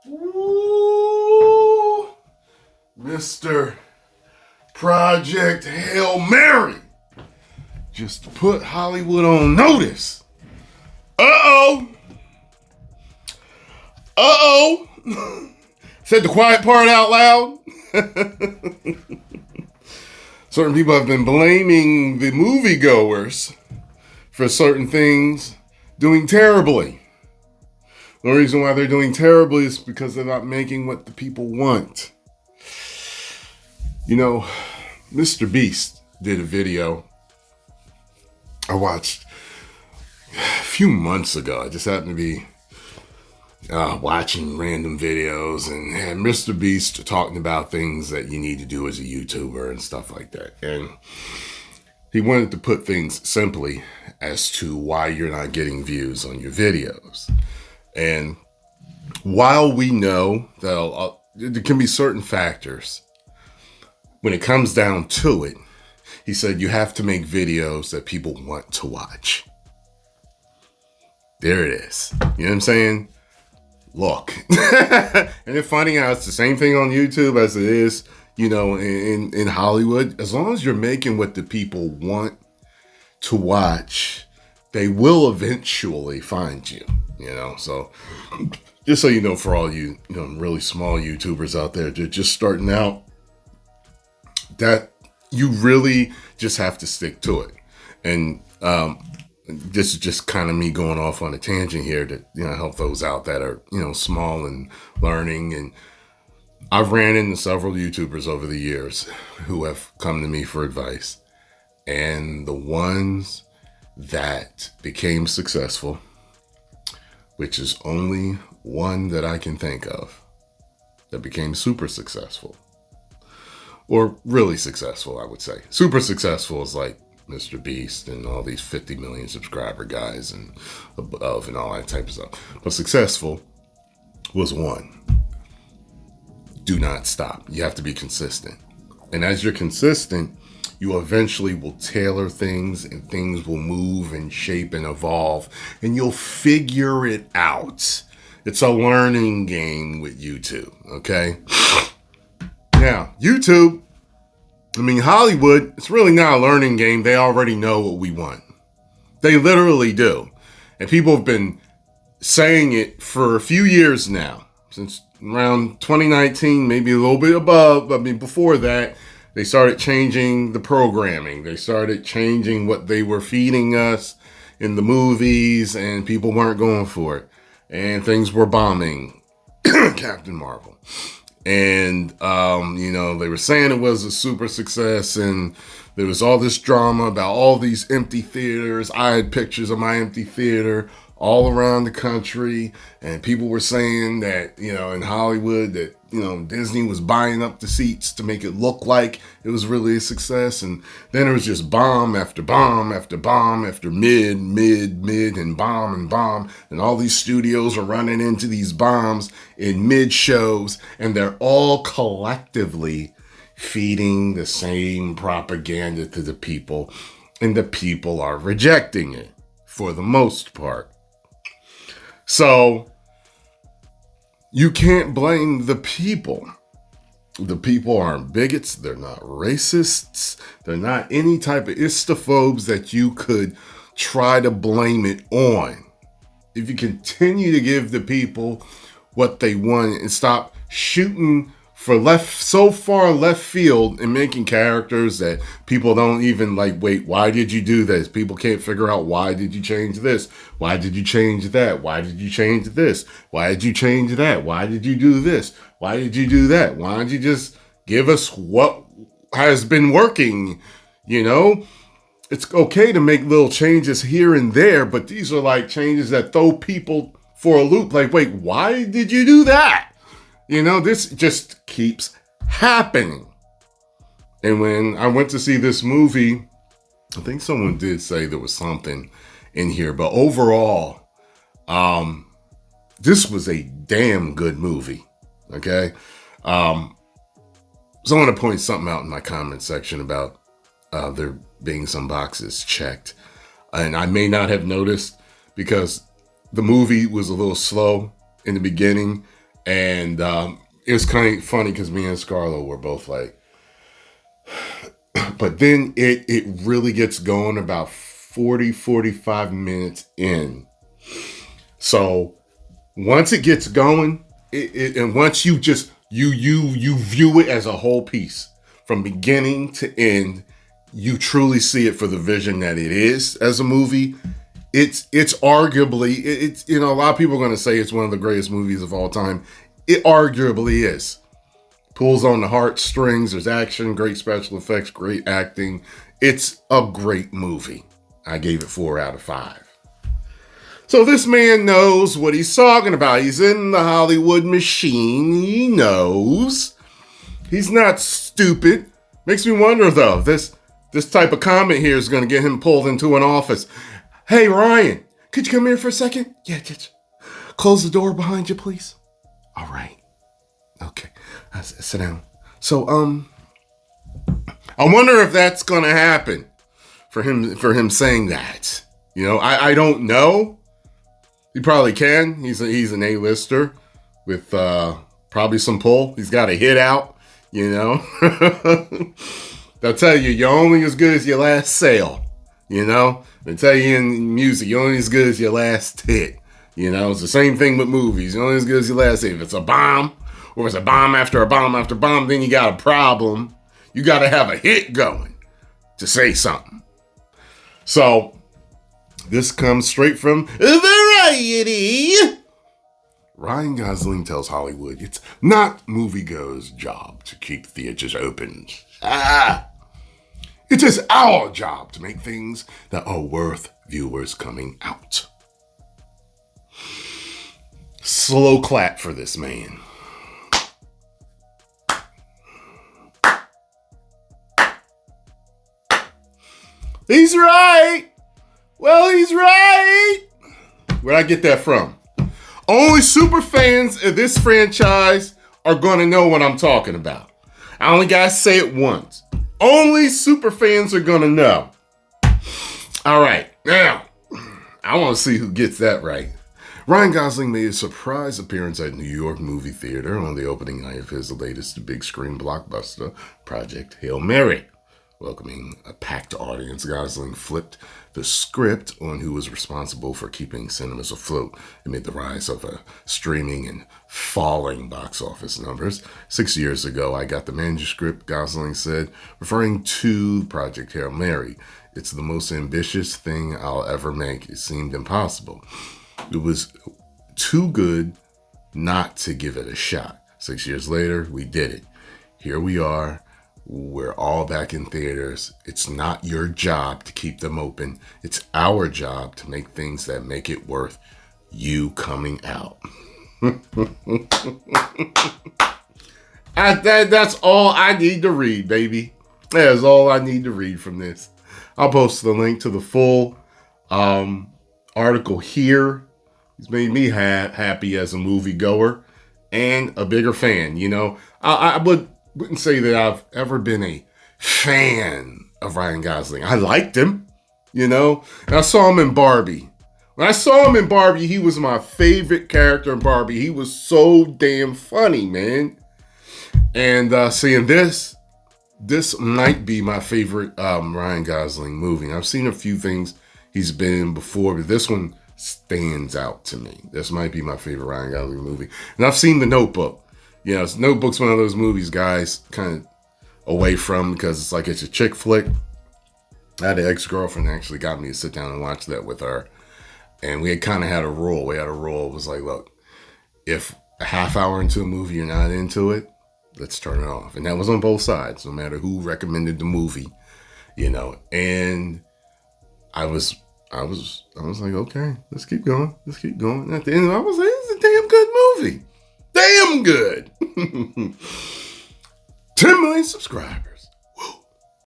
Ooh, Mr. Project Hail Mary. Just to put Hollywood on notice. Uh-oh. Uh-oh. Said the quiet part out loud. Certain people have been blaming the moviegoers for certain things doing terribly. The reason why they're doing terribly is because they're not making what the people want. You know, Mr. Beast did a video I watched a few months ago. I just happened to be watching random videos and had Mr. Beast talking about things that you need to do as a YouTuber and stuff like that. And he wanted to put things simply as to why you're not getting views on your videos. And while we know that there can be certain factors, when it comes down to it, he said you have to make videos that people want to watch. There it is. You know what I'm saying? Look. And they're finding out it's the same thing on YouTube as it is, in Hollywood. As long as you're making what the people want to watch, they will eventually find you, So just so you know, for all you, really small YouTubers out there, they're just starting out, that you really just have to stick to it. And this is just kind of me going off on a tangent here to help those out that are small and learning. And I've ran into several YouTubers over the years who have come to me for advice, and the ones that became successful, which is only one that I can think of that became super successful, or really successful, I would say. Super successful is like Mr. Beast and all these 50 million subscriber guys and above and all that type of stuff. But successful was one. Do not stop. You have to be consistent. And as you're consistent, you eventually will tailor things, and things will move and shape and evolve, and you'll figure it out. It's a learning game with YouTube, okay? Now, YouTube, Hollywood, it's really not a learning game. They already know what we want. They literally do. And people have been saying it for a few years now, since around 2019, maybe a little bit above. Before that, they started changing the programming. They started changing what they were feeding us in the movies, and people weren't going for it. And things were bombing. Captain Marvel. And, they were saying it was a super success, and there was all this drama about all these empty theaters. I had pictures of my empty theater all around the country, and people were saying that, in Hollywood that, Disney was buying up the seats to make it look like it was really a success. And then it was just bomb after bomb after bomb after mid, and bomb. And all these studios are running into these bombs in mid shows, and they're all collectively feeding the same propaganda to the people, and the people are rejecting it for the most part. So you can't blame the people. The people aren't bigots. They're not racists. They're not any type of istophobes that you could try to blame it on. If you continue to give the people what they want and stop shooting for so far left field and making characters that people don't even wait, why did you do this? People can't figure out, why did you change this? Why did you change that? Why did you change this? Why did you change that? Why did you do this? Why did you do that? Why don't you just give us what has been working? It's okay to make little changes here and there, but these are changes that throw people for a loop. Wait, why did you do that? This just keeps happening. And when I went to see this movie, I think someone did say there was something in here, but overall, this was a damn good movie. Okay. So I want to point something out in my comment section about there being some boxes checked. And I may not have noticed because the movie was a little slow in the beginning. And it was kind of funny because me and Scarlett were both like, but then it really gets going about 45 minutes in. So once it gets going, and once you just you view it as a whole piece from beginning to end, you truly see it for the vision that it is as a movie. It's arguably, it's, you know, a lot of people are going to say it's one of the greatest movies of all time. It arguably is. Pulls on the heartstrings. There's action, great special effects, great acting. It's a great movie. I gave it 4 out of 5. So this man knows what he's talking about. He's in the Hollywood machine. He knows. He's not stupid. Makes me wonder, though, this type of comment here is going to get him pulled into an office. Hey, Ryan, could you come here for a second? Yeah, just close the door behind you, please. All right. Okay. Sit down. So, I wonder if that's going to happen for him saying that. You know, I don't know. He probably can. He's an A-lister with probably some pull. He's got a hit out, you know. They'll tell you, you're only as good as your last sale, you know. They tell you in music, you're only as good as your last hit. You know, it's the same thing with movies. You're only as good as your last hit. If it's a bomb, or it's a bomb after a bomb after bomb, then you got a problem. You got to have a hit going to say something. So, this comes straight from Variety. Ryan Gosling tells Hollywood it's not moviegoers' job to keep theaters open. It is our job to make things that are worth viewers coming out. Slow clap for this man. He's right. Well, he's right. Where'd I get that from? Only super fans of this franchise are going to know what I'm talking about. I only got to say it once. Only super fans are going to know. All right. Now, I want to see who gets that right. Ryan Gosling made a surprise appearance at New York Movie Theater on the opening night of his latest big screen blockbuster, Project Hail Mary. Welcoming a packed audience, Gosling flipped the script on who was responsible for keeping cinemas afloat amid the rise of streaming and falling box office numbers. 6 years ago, I got the manuscript, Gosling said, referring to Project Hail Mary. It's the most ambitious thing I'll ever make. It seemed impossible. It was too good not to give it a shot. 6 years later, we did it. Here we are. We're all back in theaters. It's not your job to keep them open. It's our job to make things that make it worth you coming out. That's all I need to read, baby. That is all I need to read from this. I'll post the link to the full article here. It's made me happy as a moviegoer and a bigger fan. You know, I wouldn't say that I've ever been a fan of Ryan Gosling. I liked him, you know, and I saw him in Barbie. When I saw him in Barbie, he was my favorite character in Barbie. He was so damn funny, man. And seeing this might be my favorite Ryan Gosling movie. I've seen a few things he's been in before, but this one stands out to me. This might be my favorite Ryan Gosling movie. And I've seen The Notebook. You know, Notebook's one of those movies guys kind of away from because it's like it's a chick flick. I had an ex-girlfriend that actually got me to sit down and watch that with her. And we had kind of had a rule. It was like, look, if a half hour into a movie you're not into it, let's turn it off. And that was on both sides, no matter who recommended the movie, you know. And I was like, okay, let's keep going. And at the end, I was like, it's a damn good movie. Damn good. 10 million subscribers.